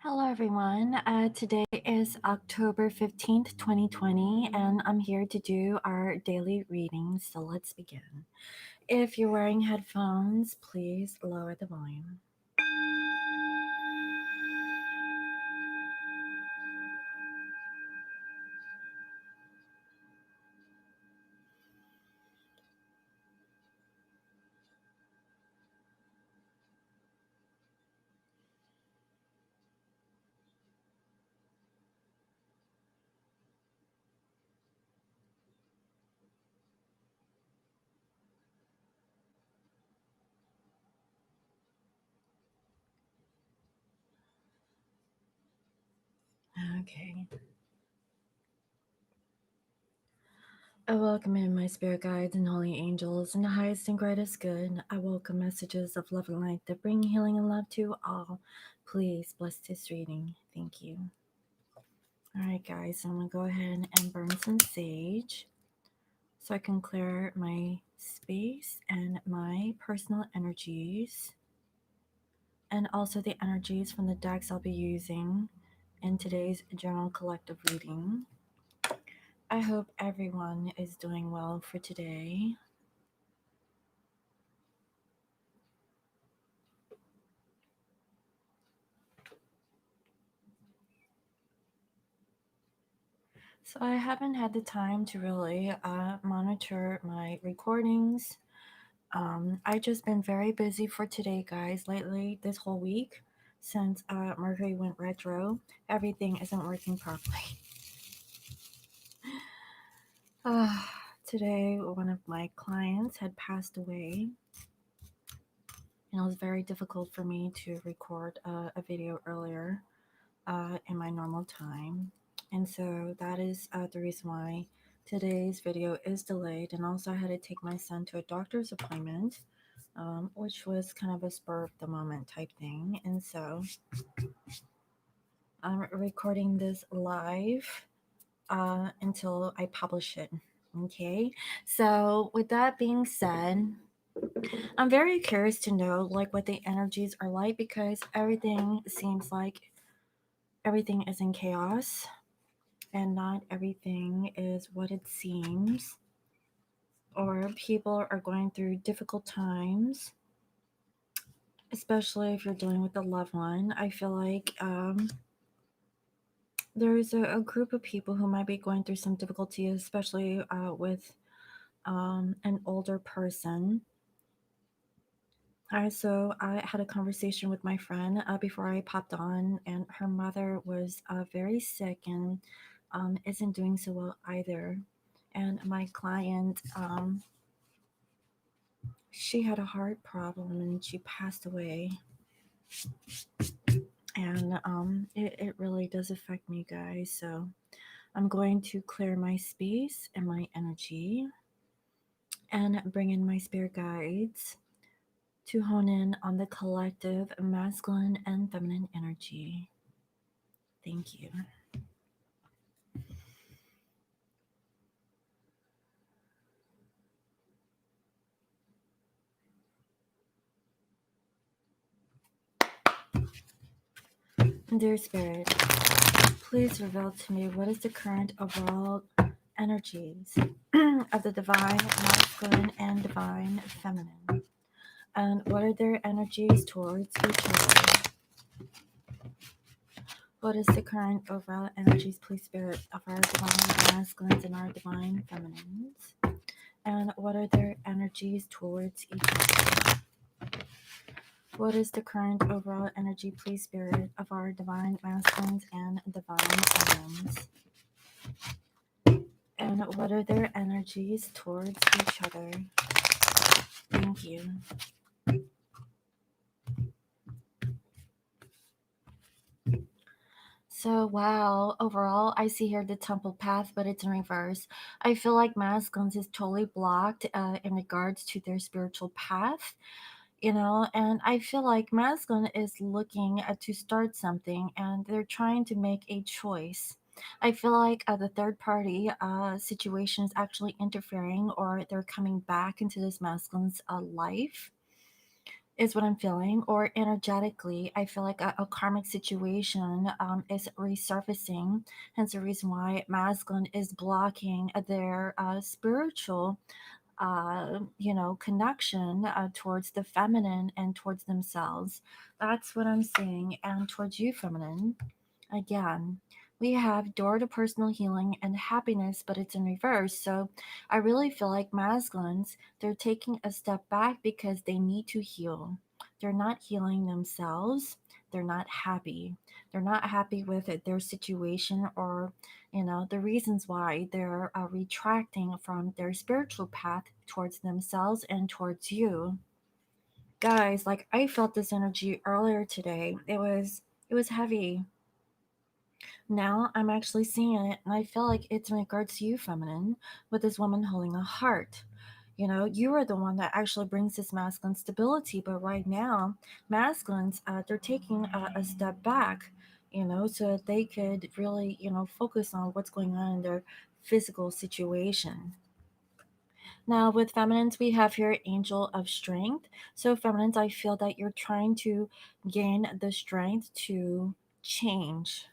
Hello, everyone. Today is October 15th, 2020, and I'm here to do our daily reading. So let's begin. If you're wearing headphones, please lower the volume. Okay. I welcome in my spirit guides and holy angels in the highest and greatest good. I welcome messages of love and light that bring healing and love to all. Please bless this reading. Thank you. All right, guys, I'm going to go ahead and burn some sage so I can clear my space and my personal energies, and also the energies from the decks I'll be using in today's general collective reading. I hope everyone is doing well for today. So I haven't had the time to really monitor my recordings. I just been very busy for today, guys. Lately, this whole week, since Mercury went retro, everything isn't working properly. Today, one of my clients had passed away, and it was very difficult for me to record a video earlier in my normal time. And so that is the reason why today's video is delayed. And also, I had to take my son to a doctor's appointment, which was kind of a spur of the moment type thing. And so I'm recording this live until I publish it. Okay, so with that being said, I'm very curious to know like what the energies are like, because everything seems like everything is in chaos and not everything is what it seems, or people are going through difficult times, especially if you're dealing with a loved one. I feel like there's a group of people who might be going through some difficulty, especially with an older person. So I had a conversation with my friend before I popped on, and her mother was very sick and isn't doing so well either. And my client, she had a heart problem and she passed away. And it really does affect me, guys. So I'm going to clear my space and my energy and bring in my spirit guides to hone in on the collective masculine and feminine energy. Thank you. Dear Spirit, please reveal to me what is the current overall energies of the divine masculine and divine feminine, and what are their energies towards each other. What is the current overall energies, please, Spirit, of our divine masculines and our divine feminines? And what are their energies towards each other? What is the current overall energy, please, Spirit, of our divine masculines and divine feminines? And what are their energies towards each other? Thank you. So, wow, overall, I see here the temple path, but it's in reverse. I feel like masculines is totally blocked in regards to their spiritual path, and I feel like masculine is looking to start something and they're trying to make a choice. I feel like the third party situation is actually interfering, or they're coming back into this masculine's life. is what I'm feeling, or energetically, I feel like a karmic situation is resurfacing. Hence, the reason why masculine is blocking their spiritual, connection towards the feminine and towards themselves. That's what I'm seeing, and towards you, feminine. Again, we have door to personal healing and happiness, but it's in reverse. So I really feel like masculines, they're taking a step back because they need to heal. They're not healing themselves. They're not happy. They're not happy with their situation, or, the reasons why they're retracting from their spiritual path towards themselves and towards you. Guys, like I felt this energy earlier today. It was heavy. Now I'm actually seeing it, and I feel like it's in regards to you, feminine, with this woman holding a heart. You are the one that actually brings this masculine stability, but right now, masculines, they're taking a step back, so that they could really, focus on what's going on in their physical situation. Now, with feminines, we have here Angel of Strength. So, feminines, I feel that you're trying to gain the strength to change.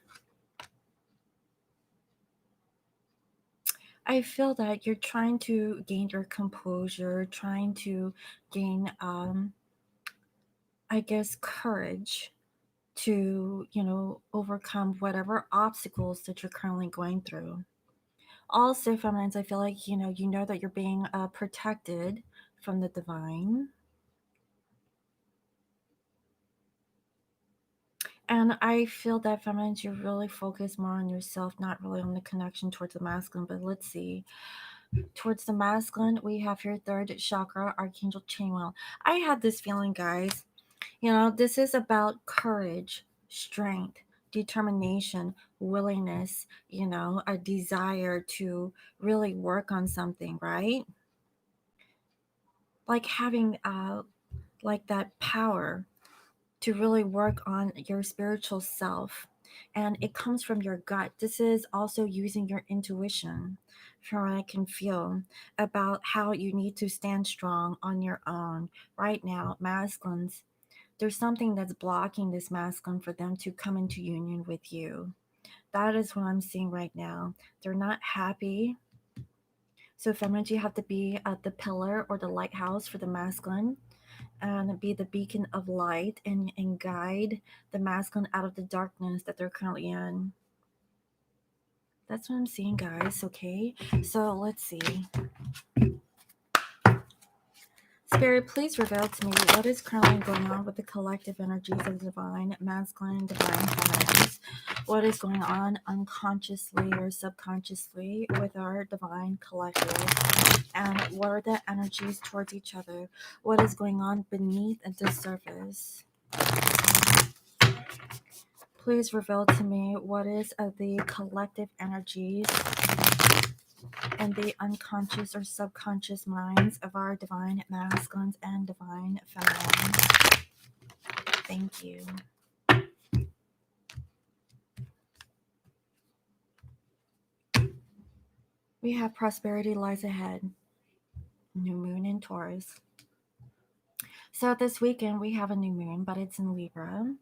I feel that you're trying to gain your composure, trying to gain, I guess, courage to, overcome whatever obstacles that you're currently going through. Also, feminines, I feel like, you know that you're being protected from the divine. And I feel that feminines, you really focus more on yourself, not really on the connection towards the masculine. But let's see. Towards the masculine, we have your third chakra, Archangel Chainwheel. I had this feeling, guys. This is about courage, strength, determination, willingness, a desire to really work on something, right? Like having like that power to really work on your spiritual self. And it comes from your gut. This is also using your intuition, from what I can feel, about how you need to stand strong on your own. Right now, masculines, there's something that's blocking this masculine for them to come into union with you. That is what I'm seeing right now. They're not happy. So, feminine, you have to be the pillar or the lighthouse for the masculine, and be the beacon of light, and guide the masculine out of the darkness that they're currently in. That's what I'm seeing, guys. Okay, so let's see. Spirit, please reveal to me what is currently going on with the collective energies of the divine masculine and divine feminines. What is going on unconsciously or subconsciously with our divine collective? And what are the energies towards each other? What is going on beneath the surface? Please reveal to me what is the collective energies and the unconscious or subconscious minds of our divine masculines and divine feminines. Thank you. We have prosperity lies ahead. New moon in Taurus. So this weekend we have a new moon, but it's in Libra.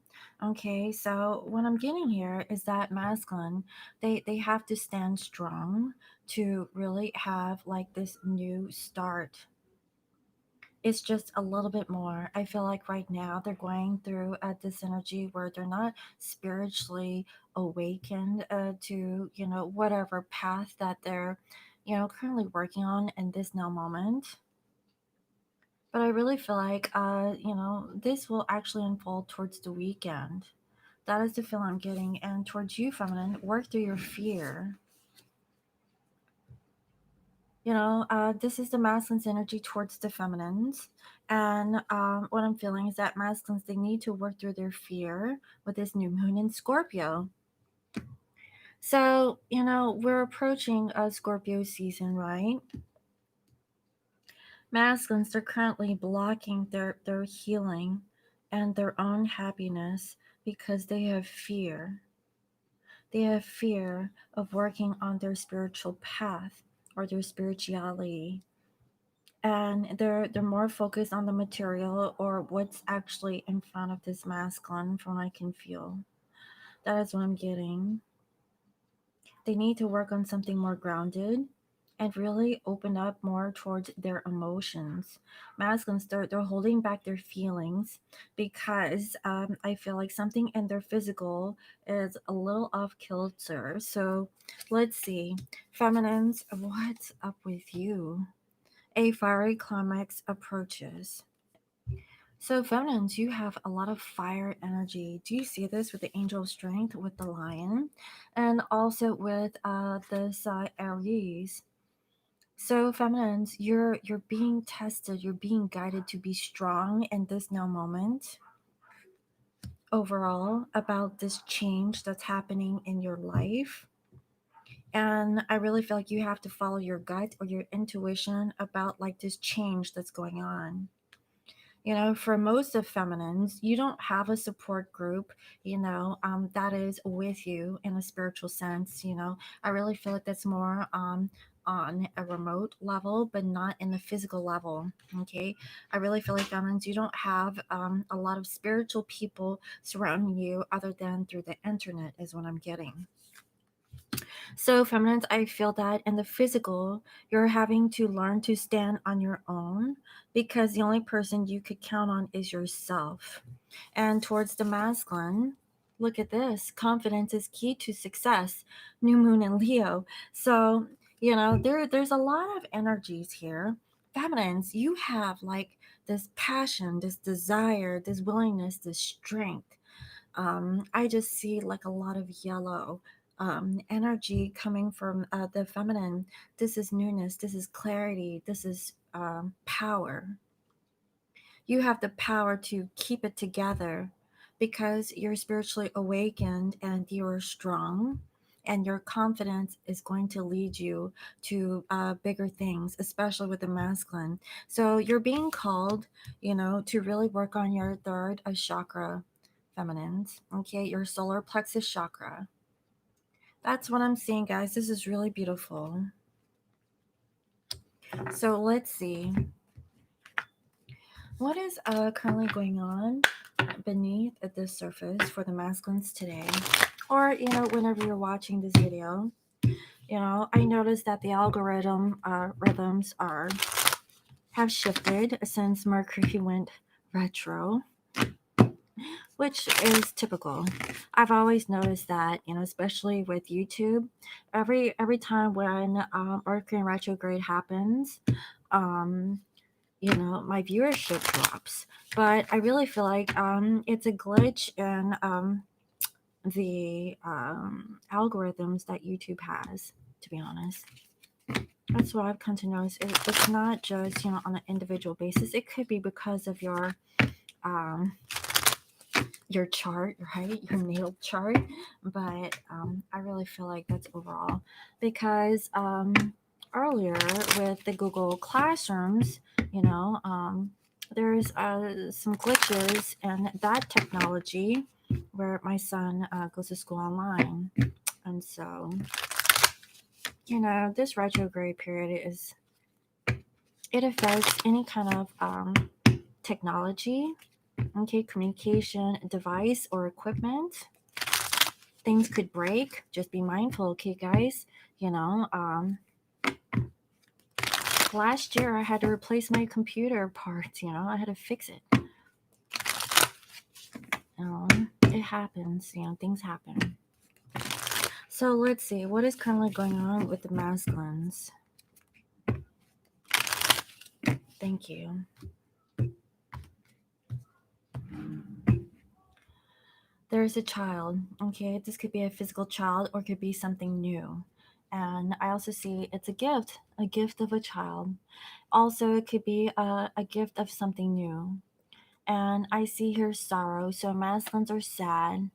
Okay, so what I'm getting here is that masculine, they have to stand strong to really have like this new start. It's just a little bit more. I feel like right now they're going through this energy where they're not spiritually awakened to, whatever path that they're, currently working on in this now moment. But I really feel like, this will actually unfold towards the weekend. That is the feel I'm getting. And towards you, feminine, work through your fear. This is the masculine's energy towards the feminines. And what I'm feeling is that masculines, they need to work through their fear with this new moon in Scorpio. So, we're approaching a Scorpio season, right? Masculines, they're currently blocking their healing and their own happiness because they have fear. They have fear of working on their spiritual path or their spirituality. and they're more focused on the material or what's actually in front of this masculine from what I can feel. That is what I'm getting. They need to work on something more grounded and really open up more towards their emotions. Masculines, they're holding back their feelings because I feel like something in their physical is a little off kilter. So let's see. Feminines, what's up with you? A fiery climax approaches. So, feminines, you have a lot of fire energy. Do you see this with the angel of strength with the lion, and also with this Aries? So, feminines, you're being tested. You're being guided to be strong in this now moment. Overall, about this change that's happening in your life, and I really feel like you have to follow your gut or your intuition about like this change that's going on. For most of feminines, you don't have a support group, that is with you in a spiritual sense. I really feel like that's more on a remote level, but not in the physical level. Okay. I really feel like feminines, you don't have a lot of spiritual people surrounding you other than through the internet, is what I'm getting. So, feminines, I feel that in the physical, you're having to learn to stand on your own because the only person you could count on is yourself. And towards the masculine, look at this, confidence is key to success. New moon in Leo. So, there's a lot of energies here. Feminines, you have like this passion, this desire, this willingness, this strength. I just see like a lot of yellow energy coming from the feminine. This is newness, this is clarity, this is power. You have the power to keep it together because you're spiritually awakened and you're strong. And your confidence is going to lead you to bigger things, especially with the masculine. So you're being called, to really work on your third chakra, feminines. Okay, your solar plexus chakra. That's what I'm seeing, guys. This is really beautiful. So let's see. What is currently going on beneath the surface for the masculines today? Or, whenever you're watching this video, I noticed that the algorithm rhythms have shifted since Mercury went retro, which is typical. I've always noticed that, especially with YouTube, every time when Mercury retrograde happens, um, my viewership drops. But I really feel like it's a glitch in the algorithms that YouTube has, to be honest. That's what I've come to notice. It's not just, on an individual basis. It could be because of um, your chart, right? Your natal chart. But I really feel like that's overall because earlier with the Google Classrooms, there's some glitches in that technology where my son goes to school online. And so, this retrograde period it affects any kind of technology, okay, communication device or equipment. Things could break. Just be mindful, okay, guys? Last year I had to replace my computer parts, I had to fix it. It happens, things happen. So let's see, what is currently going on with the masculines? Thank you. There's a child, okay? This could be a physical child or could be something new. And I also see it's a gift of a child. Also, it could be a gift of something new. And I see here sorrow. So masculines are sad.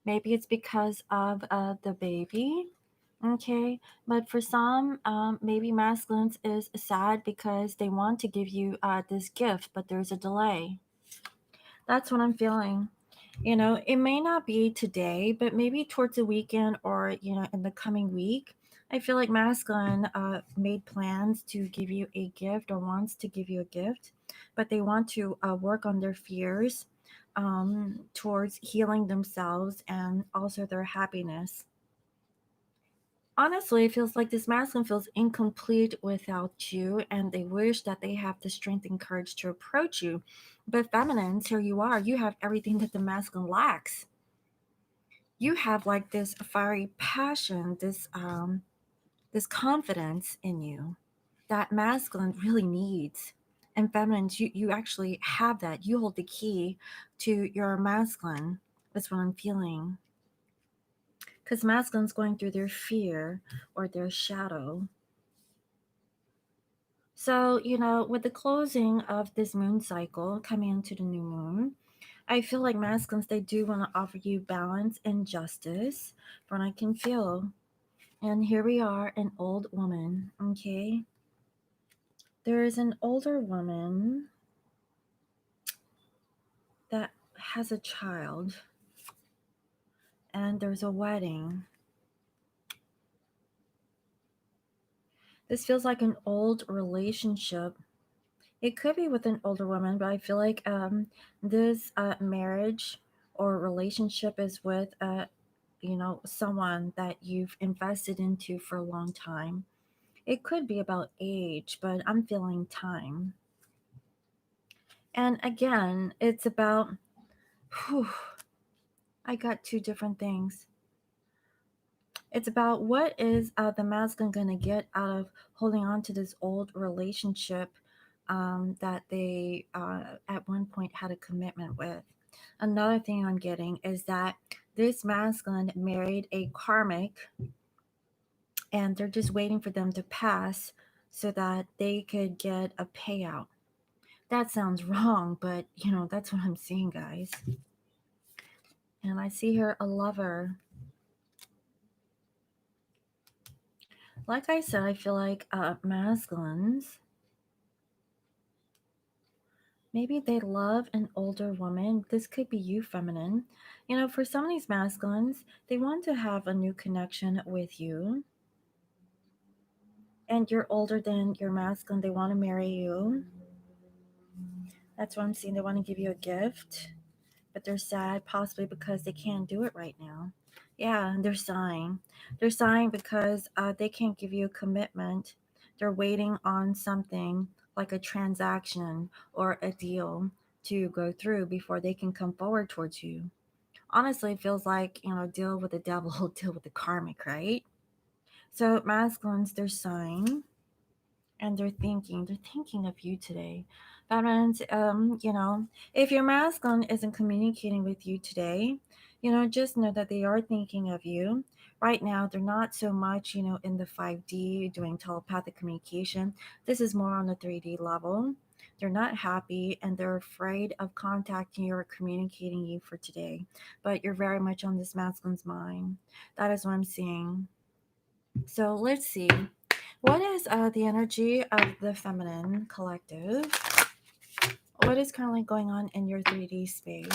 Maybe it's because of the baby. Okay. But for some, maybe masculines is sad because they want to give you this gift, but there's a delay. That's what I'm feeling. It may not be today, but maybe towards the weekend or, in the coming week, I feel like masculine made plans to give you a gift or wants to give you a gift, but they want to work on their fears towards healing themselves and also their happiness. Honestly, it feels like this masculine feels incomplete without you, and they wish that they have the strength and courage to approach you. But feminines, here you are. You have everything that the masculine lacks. You have like this fiery passion, this confidence in you that masculine really needs. And feminines, you actually have that. You hold the key to your masculine. That's what I'm feeling. Because masculine's going through their fear or their shadow. So, with the closing of this moon cycle coming into the new moon, I feel like masculines, they do want to offer you balance and justice from what I can feel. And here we are, an old woman, okay? There is an older woman that has a child, and there's a wedding. This feels like an old relationship. It could be with an older woman, but I feel like this marriage or relationship is with someone that you've invested into for a long time. It could be about age, but I'm feeling time. And again, it's about, whew, I got two different things. It's about what is the masculine going to get out of holding on to this old relationship that they at one point had a commitment with. Another thing I'm getting is that this masculine married a karmic, and they're just waiting for them to pass so that they could get a payout. That sounds wrong, but that's what I'm seeing, guys. And I see here a lover. Like I said, I feel like masculines, maybe they love an older woman. This could be you, feminine. For some of these masculines, they want to have a new connection with you. And you're older than your masculine. They want to marry you. That's what I'm seeing. They want to give you a gift, but they're sad, possibly because they can't do it right now. Yeah, they're sighing. They're sighing because they can't give you a commitment. They're waiting on something like a transaction or a deal to go through before they can come forward towards you. Honestly, it feels like, deal with the devil, deal with the karmic, right? So, masculines, they're sighing and they're thinking of you today. That means if your masculine isn't communicating with you today, just know that they are thinking of you. Right now they're not so much in the 5D doing telepathic communication. This is more on the 3D level. They're not happy and they're afraid of contacting you or communicating you for today, but you're very much on this masculine's mind. That is what I'm seeing. So let's see. What is the energy of the feminine collective? What is currently going on in your 3D space?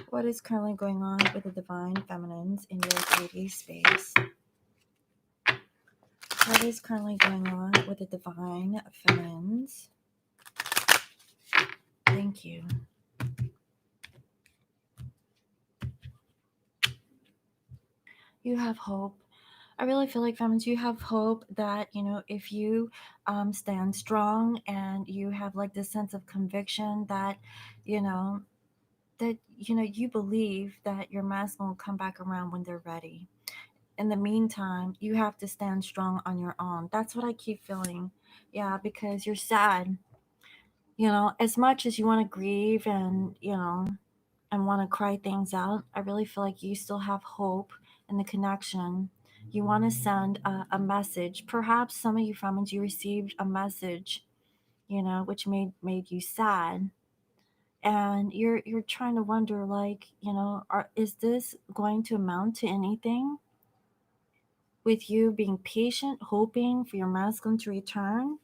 What is currently going on with the divine feminines in your 3D space? What is currently going on with the divine feminines? Thank you. You have hope. I really feel like feminines, you have hope that, if you stand strong and you have like this sense of conviction that, you know, you believe that your masculine will come back around when they're ready. In the meantime, you have to stand strong on your own. That's what I keep feeling. Yeah, because you're sad. As much as you want to grieve and want to cry things out, I really feel like you still have hope in the connection. You want to send a message. Perhaps some of you femmes, you received a message, which made you sad, and you're trying to wonder, like, is this going to amount to anything, with you being patient, hoping for your masculine to return.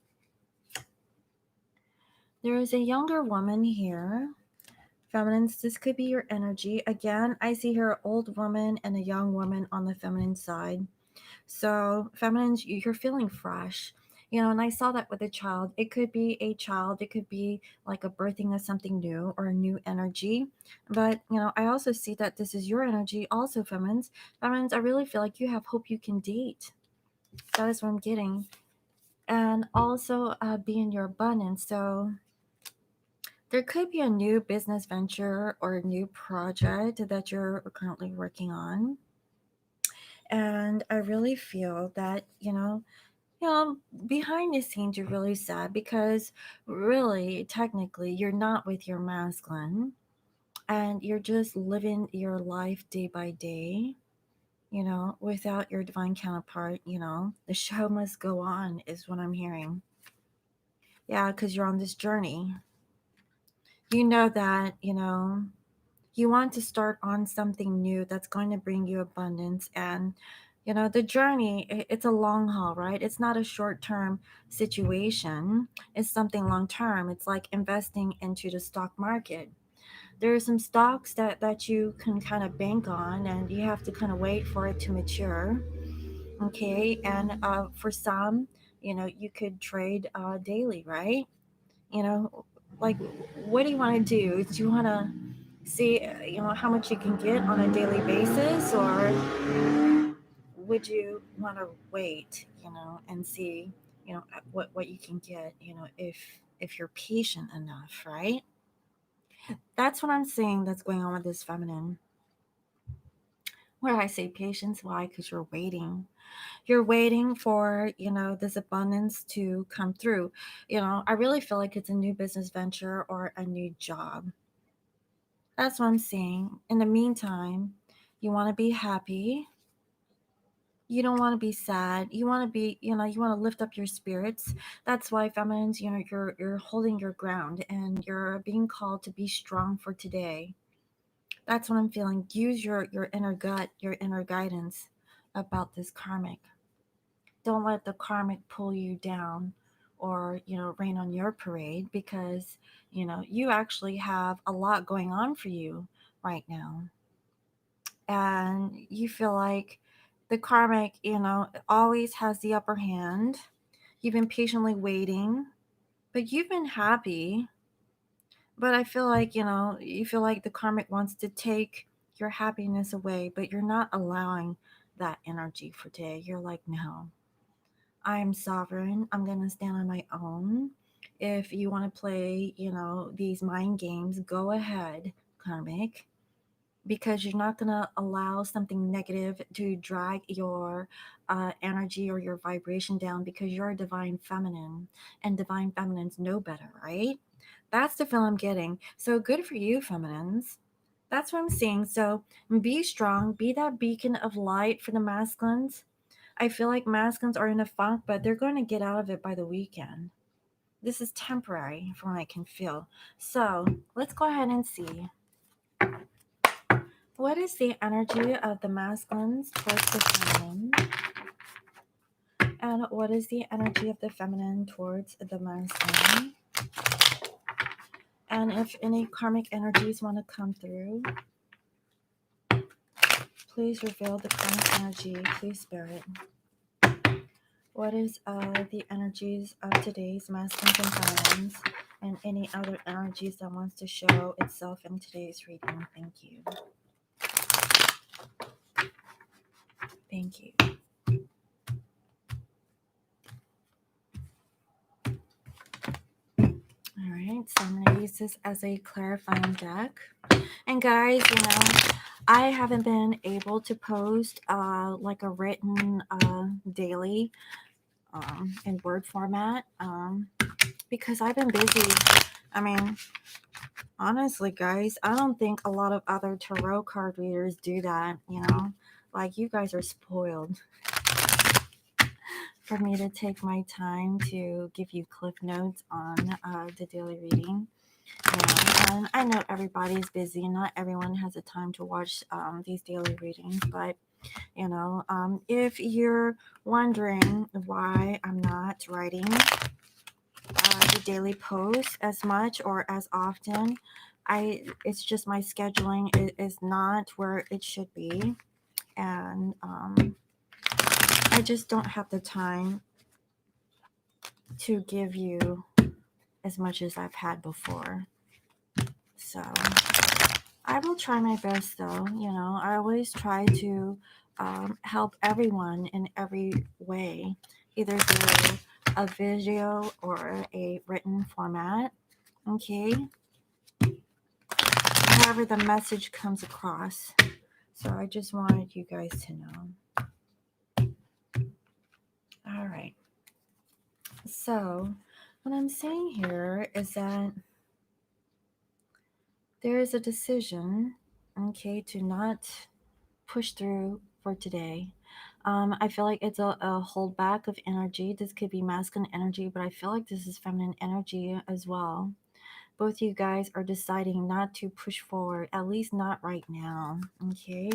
There is a younger woman here. Feminines, this could be your energy. Again, I see here an old woman and a young woman on the feminine side. So, feminines, you're feeling fresh. And I saw that with a child. It could be a child, it could be like a birthing of something new or a new energy. But, I also see that this is your energy, also, feminines. Feminines, I really feel like you have hope you can date. That is what I'm getting. And also be in your abundance. So, there could be a new business venture or a new project that you're currently working on. And I really feel that, behind the scenes, you're really sad because really, technically, you're not with your masculine and you're just living your life day by day, without your divine counterpart. The show must go on, is what I'm hearing. Yeah, because you're on this journey. You know that, you want to start on something new that's going to bring you abundance. And the journey, it's a long haul, right? It's not a short term situation. It's something long term. It's like investing into the stock market. There are some stocks that you can kind of bank on, and you have to kind of wait for it to mature. Okay. And for some, you could trade daily, right? you know like, what do you want to do? Do you want to see how much you can get on a daily basis, or would you want to wait, and see what you can get, if you're patient enough, right? That's what I'm saying that's going on with this feminine. Where I say patience, why? Because you're waiting for this abundance to come through. I really feel like it's a new business venture or a new job. That's what I'm seeing. In the meantime, you want to be happy. You don't want to be sad. You want to be, you want to lift up your spirits. That's why, feminines, you're holding your ground and you're being called to be strong for today. That's what I'm feeling. Use your inner gut, your inner guidance about this karmic. Don't let the karmic pull you down or, rain on your parade, because, you actually have a lot going on for you right now. And you feel like the karmic, always has the upper hand. You've been patiently waiting, but you've been happy. But I feel like, you feel like the karmic wants to take your happiness away, but you're not allowing that energy for today. You're like, no, I am sovereign. I'm going to stand on my own. If you want to play, these mind games, go ahead, karmic, because you're not going to allow something negative to drag your energy or your vibration down, because you're a divine feminine and divine feminines know better, right? That's the feel I'm getting. So good for you, feminines. That's what I'm seeing. So be strong, be that beacon of light for the masculines. I feel like masculines are in a funk, but they're going to get out of it by the weekend. This is temporary from what I can feel. So let's go ahead and see. What is the energy of the masculines towards the feminine? And what is the energy of the feminine towards the masculine? And if any karmic energies want to come through, please reveal the karmic energy, please, Spirit. What is the energies of today's masculines and feminines, and any other energies that wants to show itself in today's reading? Thank you. Thank you. All right, so I'm going to use this as a clarifying deck. And guys, I haven't been able to post like a written daily in Word format because I've been busy. I mean, honestly, guys, I don't think a lot of other tarot card readers do that, Like, you guys are spoiled for me to take my time to give you cliff notes on the daily reading. And I know everybody's busy. Not everyone has the time to watch these daily readings, but if you're wondering why I'm not writing the daily posts as much or as often, it's just my scheduling is not where it should be. And I just don't have the time to give you as much as I've had before. So I will try my best, though. I always try to help everyone in every way, either through a video or a written format. Okay, however the message comes across. So I just wanted you guys to know. All right. So what I'm saying here is that there is a decision, okay, to not push through for today. I feel like it's a holdback of energy. This could be masculine energy, but I feel like this is feminine energy as well. Both you guys are deciding not to push forward, at least not right now. Okay.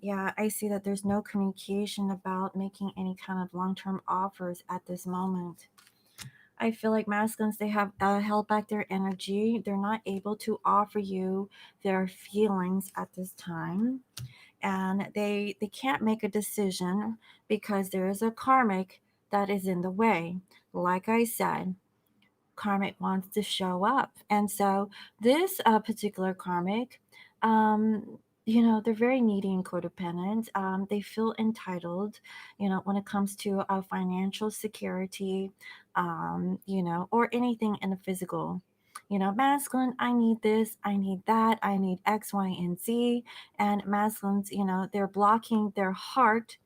Yeah, I see that there's no communication about making any kind of long term offers at this moment. I feel like masculines, they have held back their energy. They're not able to offer you their feelings at this time, and they can't make a decision because there is a karmic that is in the way. Like I said, karmic wants to show up, and so this particular karmic, um they're very needy and codependent. They feel entitled, when it comes to financial security, or anything in the physical. Masculine, I need this, I need that, I need X, Y, and Z. And masculines, they're blocking their heart,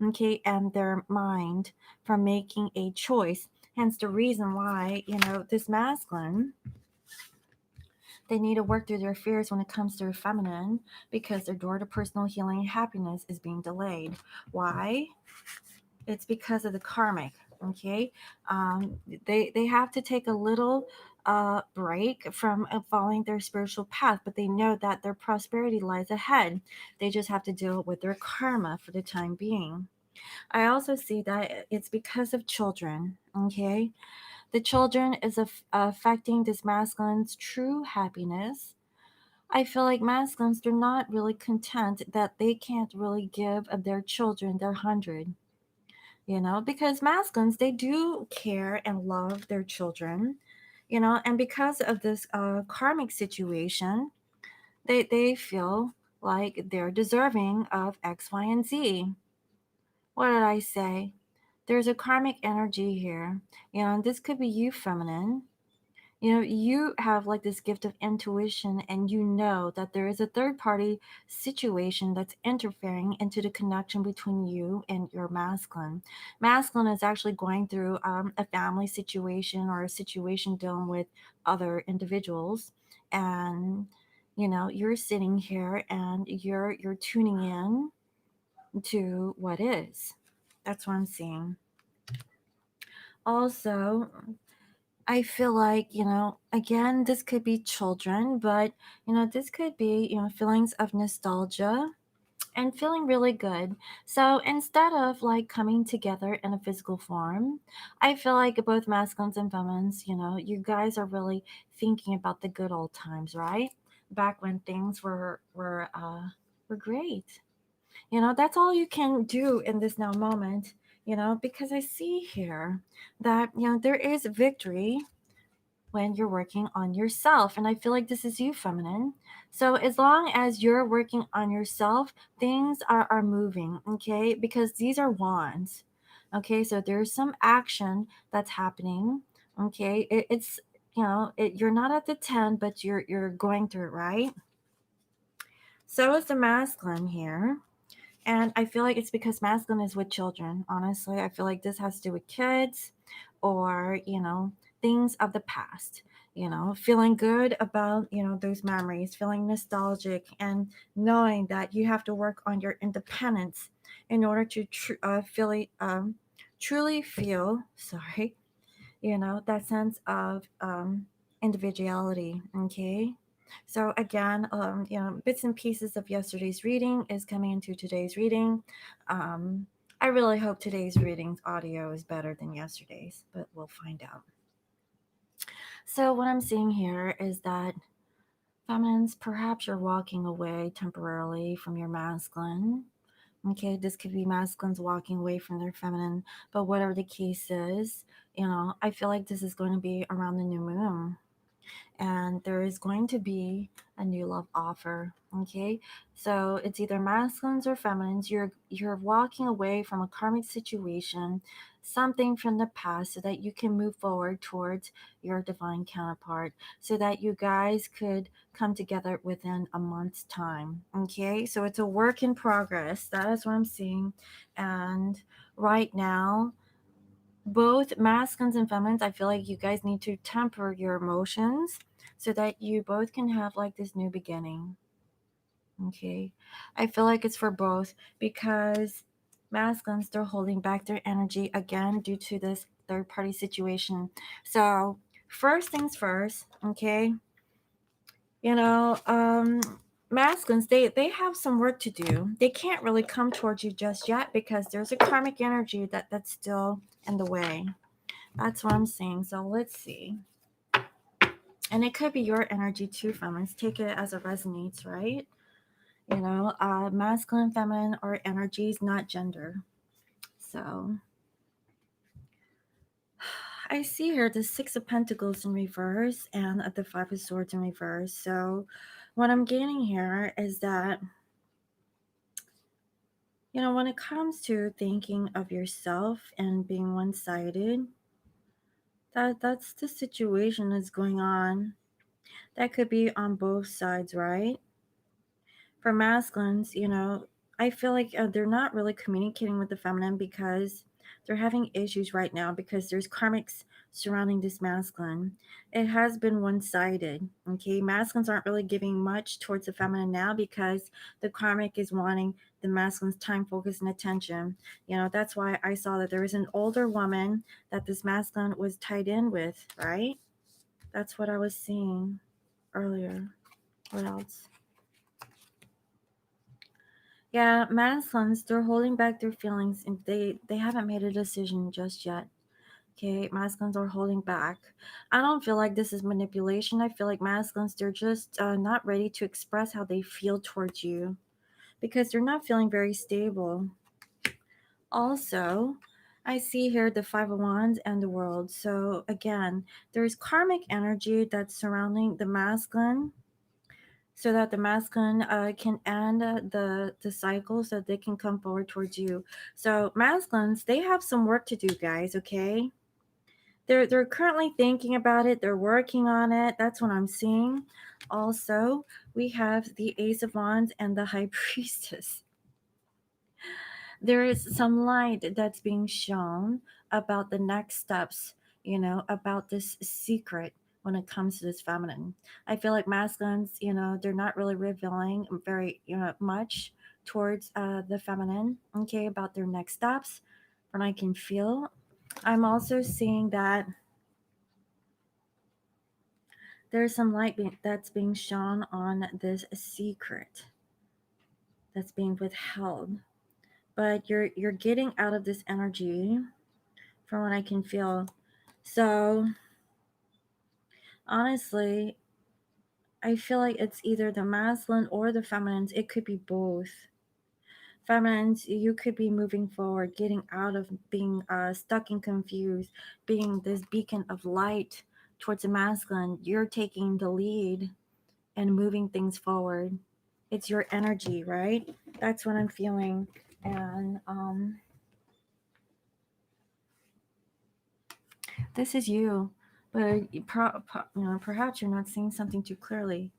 okay, and their mind from making a choice. Hence the reason why, this masculine, they need to work through their fears when it comes to feminine, because their door to personal healing and happiness is being delayed. Why? It's because of the karmic. Okay, um, they have to take a little break from following their spiritual path, but they know that their prosperity lies ahead. They just have to deal with their karma for the time being. I also see that it's because of children. Okay, the children is affecting this masculine's true happiness. I feel like masculines, they're not really content that they can't really give their children their 100. Because masculines, they do care and love their children. And because of this karmic situation, they feel like they're deserving of X, Y, and Z. What did I say? There's a karmic energy here. And this could be you, feminine. You have like this gift of intuition, and you know that there is a third party situation that's interfering into the connection between you and your masculine. Masculine is actually going through a family situation or a situation dealing with other individuals, and you're sitting here and you're tuning in to what is. That's what I'm seeing. Also, I feel like, again, this could be children, but, this could be, feelings of nostalgia and feeling really good. So instead of like coming together in a physical form, I feel like both masculines and feminines, you guys are really thinking about the good old times, right? Back when things were great. That's all you can do in this now moment, because I see here that, there is victory when you're working on yourself. And I feel like this is you, feminine. So as long as you're working on yourself, things are moving, okay? Because these are wands. Okay, so there's some action that's happening. Okay, it's you're not at the 10, but you're going through it, right? So is the masculine here. And I feel like it's because masculine is with children. Honestly, I feel like this has to do with kids or, things of the past. Feeling good about, those memories, feeling nostalgic, and knowing that you have to work on your independence in order to truly feel, sorry, that sense of individuality. Okay. So again, bits and pieces of yesterday's reading is coming into today's reading. um, I really hope today's reading's audio is better than yesterday's, but we'll find out. So what I'm seeing here is that feminines, perhaps you're walking away temporarily from your masculine, Okay, this could be masculines walking away from their feminine, but whatever the case is, I feel like this is going to be around the new moon, and there is going to be a new love offer. Okay, so it's either masculines or feminines. You're walking away from a karmic situation, something from the past, so that you can move forward towards your divine counterpart, so that you guys could come together within a month's time. Okay, so it's a work in progress. That is what I'm seeing. And right now, both masculines and feminines, I feel like you guys need to temper your emotions so that you both can have like this new beginning. Okay. I feel like it's for both because masculines, they're holding back their energy again due to this third party situation. So, first things first, okay? You know, um, masculines, they have some work to do. They can't really come towards you just yet because there's a karmic energy that's still in the way. That's what I'm saying. So let's see. And it could be your energy too, feminines. Take it as it resonates, right? Masculine, feminine, or energies, not gender. So I see here the Six of Pentacles in reverse and the Five of Swords in reverse. So what I'm getting here is that, when it comes to thinking of yourself and being one-sided, that's the situation that's going on. That could be on both sides, right? For masculines, I feel like they're not really communicating with the feminine because they're having issues right now because there's karmics surrounding this masculine. It has been one sided. Okay. Masculines aren't really giving much towards the feminine now because the karmic is wanting the masculine's time, focus, and attention. That's why I saw that there was an older woman that this masculine was tied in with, right? That's what I was seeing earlier. What else? Yeah, masculines, they're holding back their feelings and they haven't made a decision just yet. Okay, masculines are holding back. I don't feel like this is manipulation. I feel like masculines, they're just not ready to express how they feel towards you because they're not feeling very stable. Also, I see here the Five of Wands and the World. So again, there's karmic energy that's surrounding the masculine so that the masculine can end the cycle so they can come forward towards you. So masculines, they have some work to do, guys. Okay, they're currently thinking about it. They're working on it. That's what I'm seeing. Also, we have the Ace of Wands and the High Priestess. There is some light that's being shown about the next steps, about this secret when it comes to this feminine. I feel like masculines, they're not really revealing very, much towards the feminine, okay, about their next steps. From I can feel. I'm also seeing that there's some light that's being shown on this secret that's being withheld. But you're getting out of this energy from what I can feel. So honestly, I feel like it's either the masculine or the feminines. It could be both. Feminines, you could be moving forward, getting out of being stuck and confused, being this beacon of light towards the masculine. You're taking the lead and moving things forward. It's your energy, right? That's what I'm feeling. And this is you, but perhaps you're not seeing something too clearly.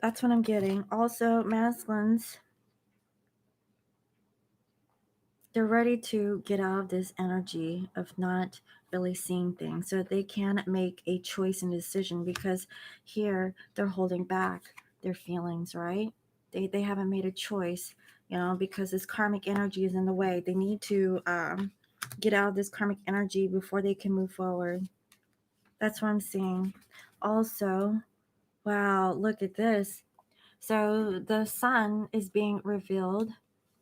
That's what I'm getting. Also, masculines, they're ready to get out of this energy of not really seeing things so they can make a choice and decision because here they're holding back their feelings, right? They haven't made a choice, because this karmic energy is in the way. They need to get out of this karmic energy before they can move forward. That's what I'm seeing. Also, wow, look at this. So the sun is being revealed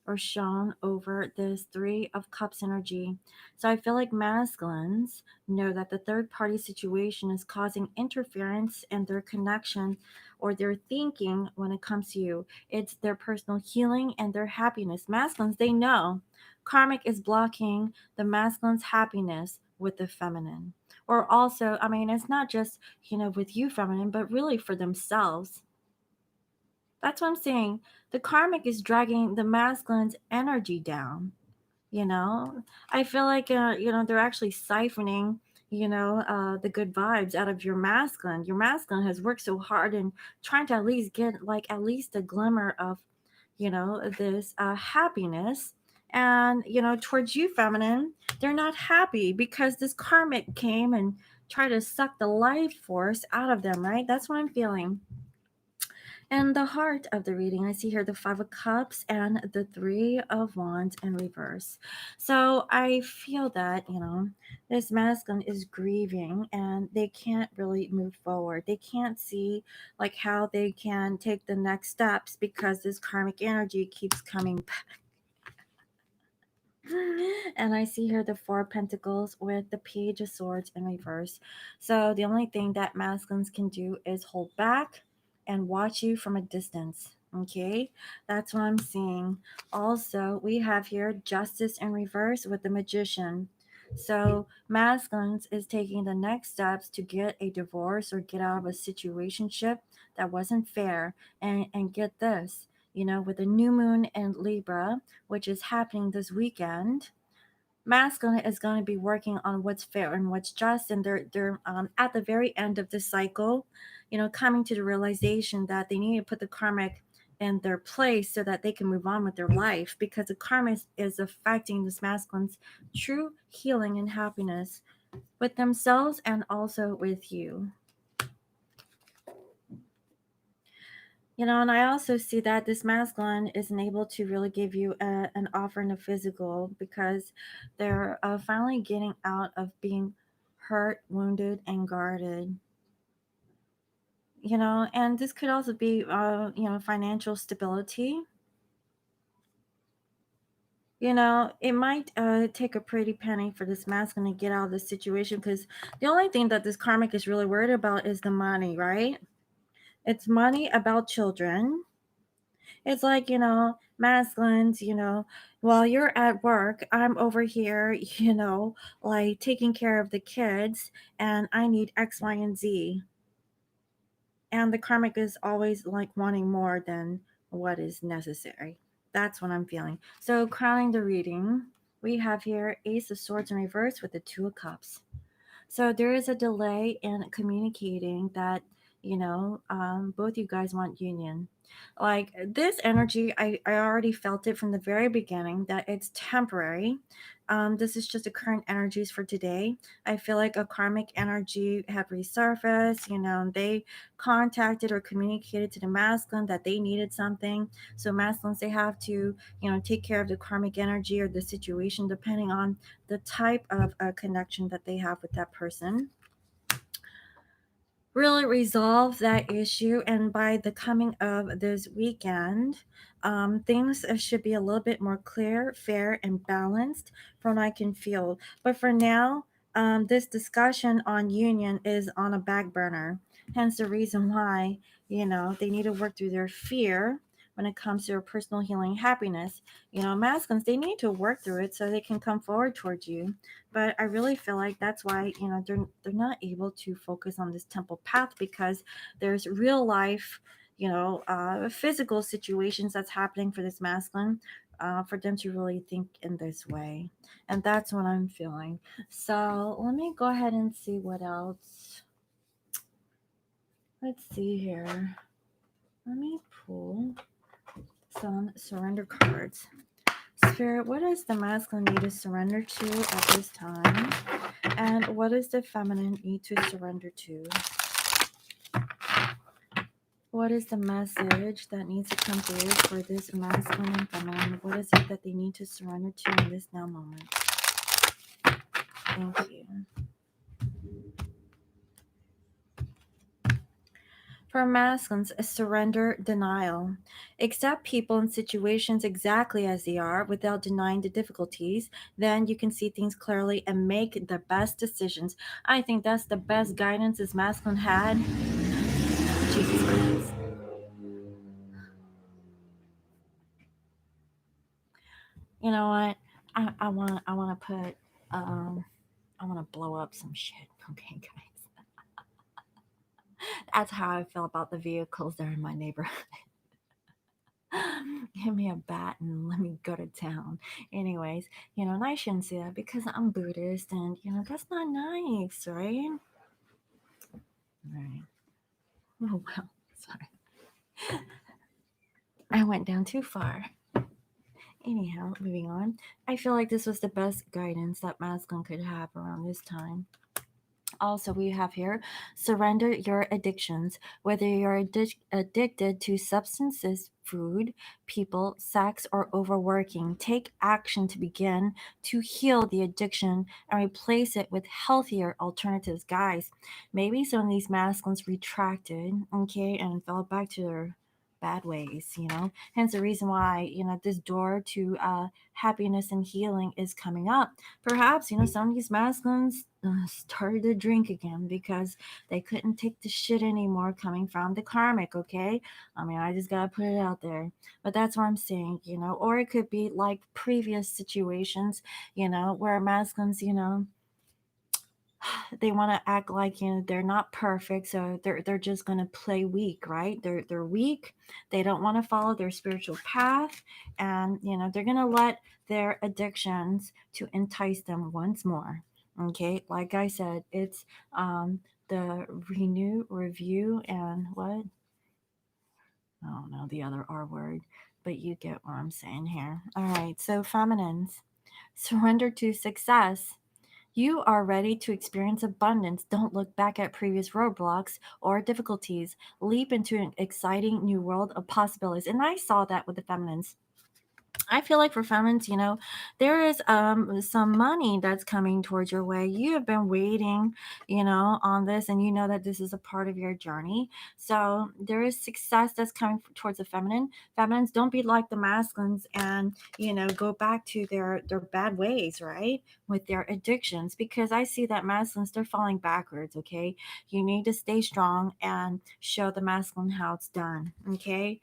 or shown over this Three of Cups energy. So I feel like masculines know that the third party situation is causing interference in their connection or their thinking when it comes to you. It's their personal healing and their happiness. Masculines, they know karmic is blocking the masculine's happiness with the feminine. Or also, I mean, it's not just, with you, feminine, but really for themselves. That's what I'm saying. The karmic is dragging the masculine's energy down. You know, I feel like they're actually siphoning the good vibes out of your masculine. Your masculine has worked so hard and trying to at least get like at least a glimmer of this happiness. And towards you, feminine, they're not happy because this karmic came and tried to suck the life force out of them, right? That's what I'm feeling. And the heart of the reading, I see here the Five of Cups and the Three of Wands in reverse. So I feel that, this masculine is grieving and they can't really move forward. They can't see like how they can take the next steps because this karmic energy keeps coming back. And I see here the Four of Pentacles with the Page of Swords in reverse. So the only thing that masculines can do is hold back and watch you from a distance. Okay, that's what I'm seeing. Also, we have here Justice in reverse with the Magician. So masculines is taking the next steps to get a divorce or get out of a situationship that wasn't fair. And get this, with the new moon in Libra, which is happening this weekend, masculine is going to be working on what's fair and what's just, and they're at the very end of this cycle, coming to the realization that they need to put the karmic in their place so that they can move on with their life, because the karma is affecting this masculine's true healing and happiness with themselves and also with you. And I also see that this masculine isn't able to really give you an offer in the physical because they're finally getting out of being hurt, wounded, and guarded. And this could also be, financial stability. It might take a pretty penny for this masculine to get out of this situation, because the only thing that this karmic is really worried about is the money, right? It's money, about children. It's like, masculines, while you're at work, I'm over here, like taking care of the kids, and I need X, Y, and Z. And the karmic is always like wanting more than what is necessary. That's what I'm feeling. So, crowning the reading, we have here Ace of Swords in reverse with the Two of Cups. So there is a delay in communicating that, both you guys want union. Like this energy, I already felt it from the very beginning that it's temporary. This is just the current energies for today. I feel like a karmic energy had resurfaced. They contacted or communicated to the masculine that they needed something. So masculines, they have to, take care of the karmic energy or the situation depending on the type of connection that they have with that person, really resolve that issue. And by the coming of this weekend, things should be a little bit more clear, fair, and balanced from what I can feel. But for now, this discussion on union is on a back burner. Hence the reason why, they need to work through their fear when it comes to their personal healing happiness. Masculines, they need to work through it so they can come forward towards you. But I really feel like that's why they're not able to focus on this temple path, because there's real life, physical situations that's happening for this masculine, for them to really think in this way. And that's what I'm feeling. So let me go ahead and see what else. Let's see here. Let me pull some surrender cards. Spirit, what does the masculine need to surrender to at this time? And what does the feminine need to surrender to? What is the message that needs to come through for this masculine and feminine? What is it that they need to surrender to in this now moment? Thank you. For masculines, a surrender denial. Accept people and situations exactly as they are without denying the difficulties. Then you can see things clearly and make the best decisions. I think that's the best guidance this masculine had. Jesus Christ. You know what? I wanna put I wanna blow up some shit. Okay, guys. That's how I feel about the vehicles that are in my neighborhood. Give me a bat and let me go to town. Anyways, and I shouldn't say that because I'm Buddhist and that's not nice, right? Right. Oh well, sorry. I went down too far. Anyhow, moving on. I feel like this was the best guidance that masculine could have around this time. Also, we have here surrender your addictions, whether you're addicted to substances, food, people, sex, or overworking. Take action to begin to heal the addiction and replace it with healthier alternatives. Guys, maybe some of these masculines retracted, okay, and fell back to their bad ways. Hence the reason why this door to happiness and healing is coming up. Perhaps some of these masculines started to drink again because they couldn't take the shit anymore coming from the karmic. Okay, I mean, I just gotta put it out there, but that's what I'm saying. Or it could be like previous situations, where masculines, they want to act like they're not perfect, so they're just going to play weak, right? They're weak. They don't want to follow their spiritual path, and they're going to let their addictions to entice them once more. Okay, like I said, it's the renew, review, and what, I don't know the other R word, but you get what I'm saying here. All right, so feminines, surrender to success. You are ready to experience abundance. Don't look back at previous roadblocks or difficulties. Leap into an exciting new world of possibilities. And I saw that with the feminines. I feel like for feminines, there is some money that's coming towards your way. You have been waiting, on this, and you know that this is a part of your journey. So there is success that's coming towards the feminine. Feminines, don't be like the masculines and go back to their bad ways, right? With their addictions, because I see that masculines, they're falling backwards. Okay, you need to stay strong and show the masculine how it's done. Okay,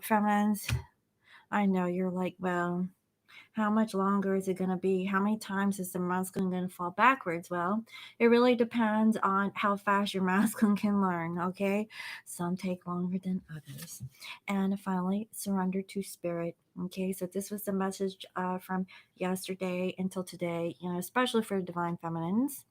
feminines, I know you're like, well, how much longer is it going to be? How many times is the masculine going to fall backwards? Well, it really depends on how fast your masculine can learn, okay? Some take longer than others. And finally, surrender to spirit. Okay, so this was the message from yesterday until today, especially for divine feminines.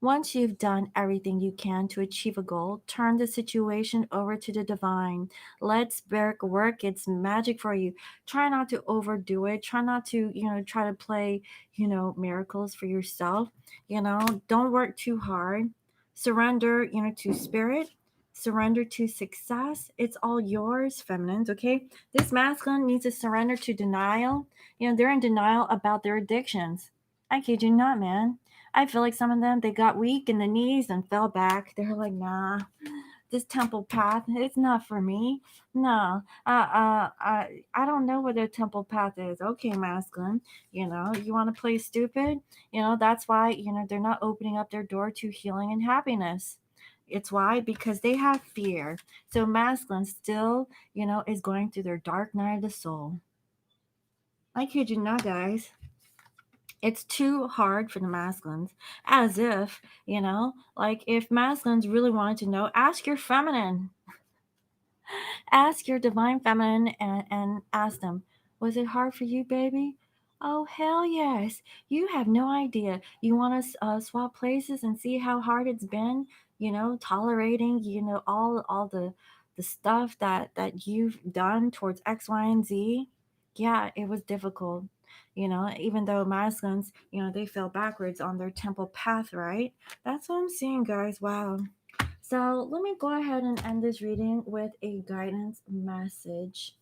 Once you've done everything you can to achieve a goal, turn the situation over to the divine. Let Spirit work its magic for you. Try not to overdo it. Try not to, try to play, miracles for yourself. Don't work too hard. Surrender, to Spirit. Surrender to success. It's all yours, feminines, okay? This masculine needs to surrender to denial. They're in denial about their addictions. I kid you not, man. I feel like some of them, they got weak in the knees and fell back. They're like, nah, this temple path, it's not for me. No, I don't know what a temple path is. Okay, masculine, you want to play stupid. That's why they're not opening up their door to healing and happiness. It's why, because they have fear. So masculine still, is going through their dark night of the soul. I kid you not, guys. It's too hard for the masculines. As if, like if masculines really wanted to know, ask your feminine. Ask your divine feminine and ask them, was it hard for you, baby? Oh, hell yes. You have no idea. You want to swap places and see how hard it's been, tolerating, all the stuff that you've done towards X, Y, and Z. Yeah, it was difficult. Even though masculines, they fell backwards on their temple path, right? That's what I'm seeing, guys. Wow. So let me go ahead and end this reading with a guidance message.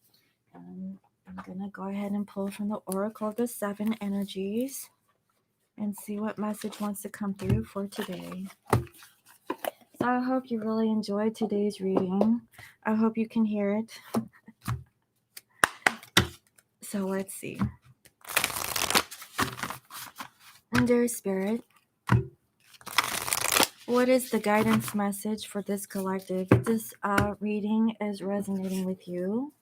I'm going to go ahead and pull from the Oracle of the Seven Energies and see what message wants to come through for today. So I hope you really enjoyed today's reading. I hope you can hear it. So let's see. Dear Spirit, what is the guidance message for this collective? If this reading is resonating with you,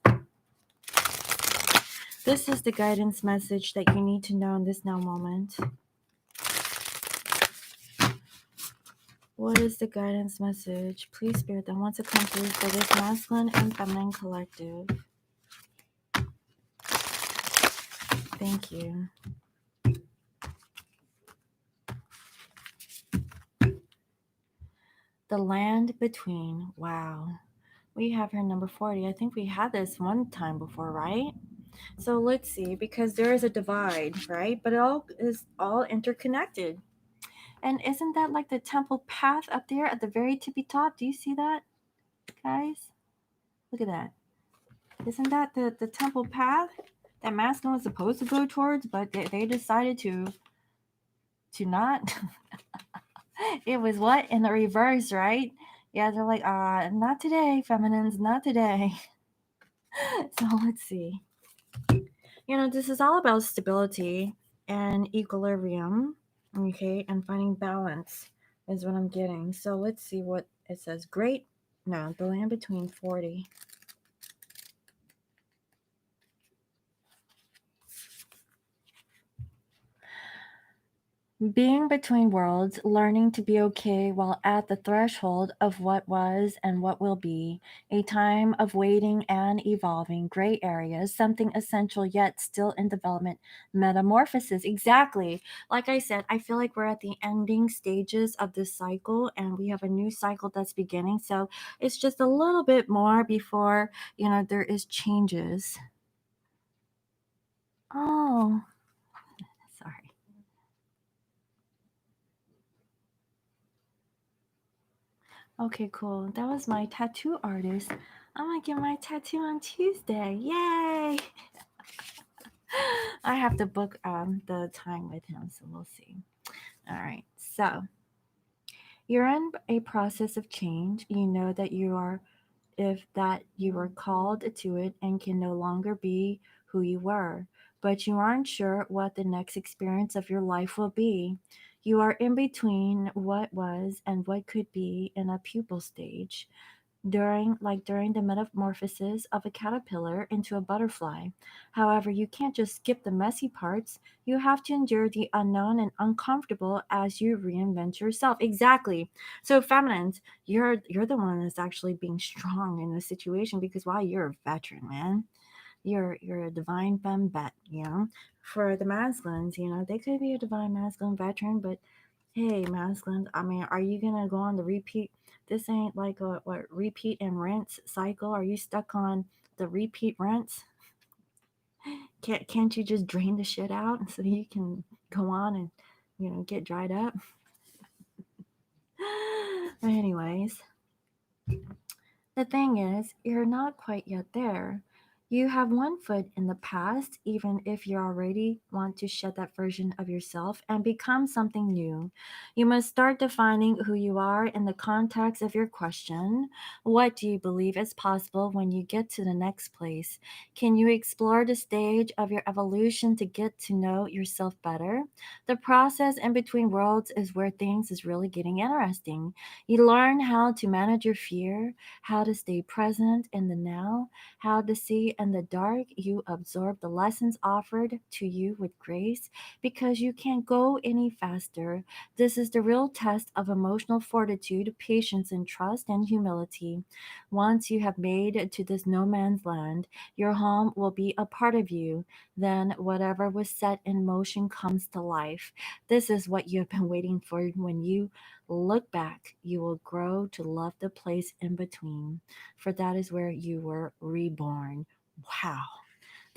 this is the guidance message that you need to know in this now moment. What is the guidance message? Please, Spirit, that wants to come through for this masculine and feminine collective. Thank you. The land between. Wow. We have here number 40. I think we had this one time before, right? So let's see, because there is a divide, right? But it all is all interconnected. And isn't that like the temple path up there at the very tippy top? Do you see that, guys? Look at that. Isn't that the temple path that masculine was supposed to go towards, but they decided to not? It was what? In the reverse, right? Yeah, they're like, not today, feminines, not today. So let's see. This is all about stability and equilibrium, okay, and finding balance is what I'm getting. So let's see what it says. The land between 40. Being between worlds, learning to be okay while at the threshold of what was and what will be, a time of waiting and evolving, gray areas, something essential yet still in development, metamorphosis. Exactly. Like I said, I feel like we're at the ending stages of this cycle and we have a new cycle that's beginning. So it's just a little bit more before, there is changes. Oh, sorry. Okay, cool. That was my tattoo artist. I'm gonna get my tattoo on Tuesday. Yay! I have to book the time with him, so we'll see. All right. So you're in a process of change. You know that you were called to it and can no longer be who you were, but you aren't sure what the next experience of your life will be. You are in between what was and what could be in a pupal stage during the metamorphosis of a caterpillar into a butterfly. However, you can't just skip the messy parts. You have to endure the unknown and uncomfortable as you reinvent yourself. Exactly. So feminines, you're the one that's actually being strong in this situation because wow, you're a veteran, man. You're a divine femme vet. For the masculines, they could be a divine masculine veteran, but hey, masculine, I mean, are you gonna go on the repeat? This ain't like a repeat and rinse cycle. Are you stuck on the repeat rinse? Can't you just drain the shit out so you can go on and get dried up? But anyways, the thing is, you're not quite yet there. You have one foot in the past, even if you already want to shed that version of yourself and become something new. You must start defining who you are in the context of your question. What do you believe is possible when you get to the next place? Can you explore the stage of your evolution to get to know yourself better? The process in between worlds is where things is really getting interesting. You learn how to manage your fear, how to stay present in the now, how to see in the dark. You absorb the lessons offered to you with grace because you can't go any faster. This is the real test of emotional fortitude, patience, and trust and humility. Once you have made it to this no man's land, your home will be a part of you. Then whatever was set in motion comes to life. This is what you have been waiting for. When you look back, you will grow to love the place in between, for that is where you were reborn. Wow.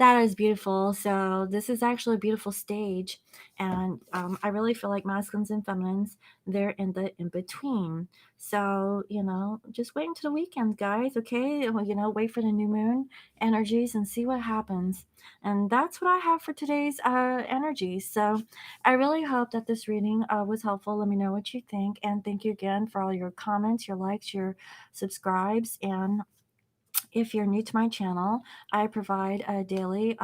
That is beautiful. So this is actually a beautiful stage, and I really feel like masculines and feminines, they're in the in between. So just wait until the weekend, guys. Okay, well, wait for the new moon energies and see what happens. And that's what I have for today's energy. So I really hope that this reading was helpful. Let me know what you think, and thank you again for all your comments, your likes, your subscribes, and if you're new to my channel, I provide daily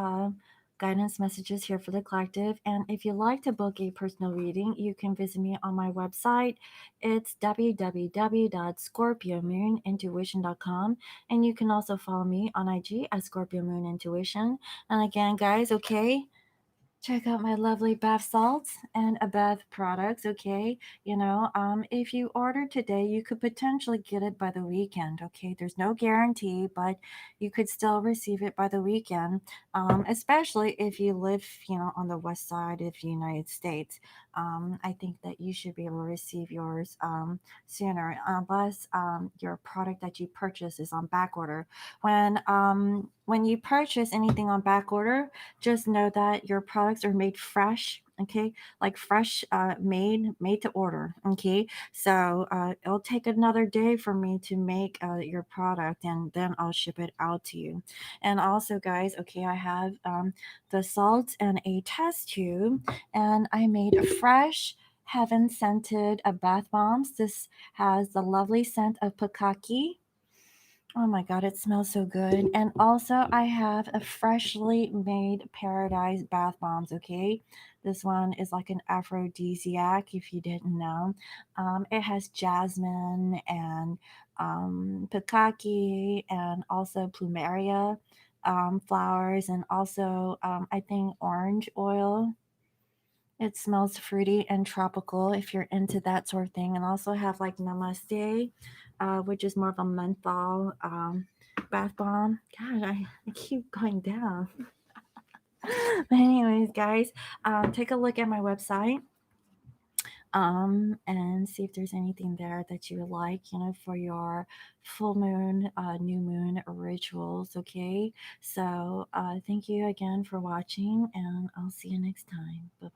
guidance messages here for the collective. And if you'd like to book a personal reading, you can visit me on my website. It's www.scorpiomoonintuition.com. And you can also follow me on IG at Scorpio Moon Intuition. And again, guys, okay, check out my lovely bath salts and a bath products. Okay, if you order today, you could potentially get it by the weekend. Okay, there's no guarantee, but you could still receive it by the weekend, especially if you live on the west side of the United States. I think that you should be able to receive yours sooner, unless your product that you purchase is on back order. When you purchase anything on back order, just know that your products are made fresh. Okay, like fresh, made to order. Okay, so it'll take another day for me to make your product, and then I'll ship it out to you. And also, guys, okay, I have the salt and a test tube, and I made a fresh heaven scented bath bombs. This has the lovely scent of Pukaki. Oh my god, it smells so good. And also, I have a freshly made Paradise bath bombs, okay? This one is like an aphrodisiac, if you didn't know. It has jasmine and Pikaki and also plumeria flowers, and also, I think, orange oil. It smells fruity and tropical if you're into that sort of thing. And also have like Namaste, which is more of a menthol bath bomb. God, I keep going down. But anyways, guys, take a look at my website and see if there's anything there that you would like, for your full moon, new moon rituals. Okay, so thank you again for watching, and I'll see you next time. Bye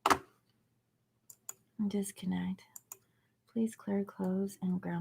bye. Disconnect. Please clear, close, and ground.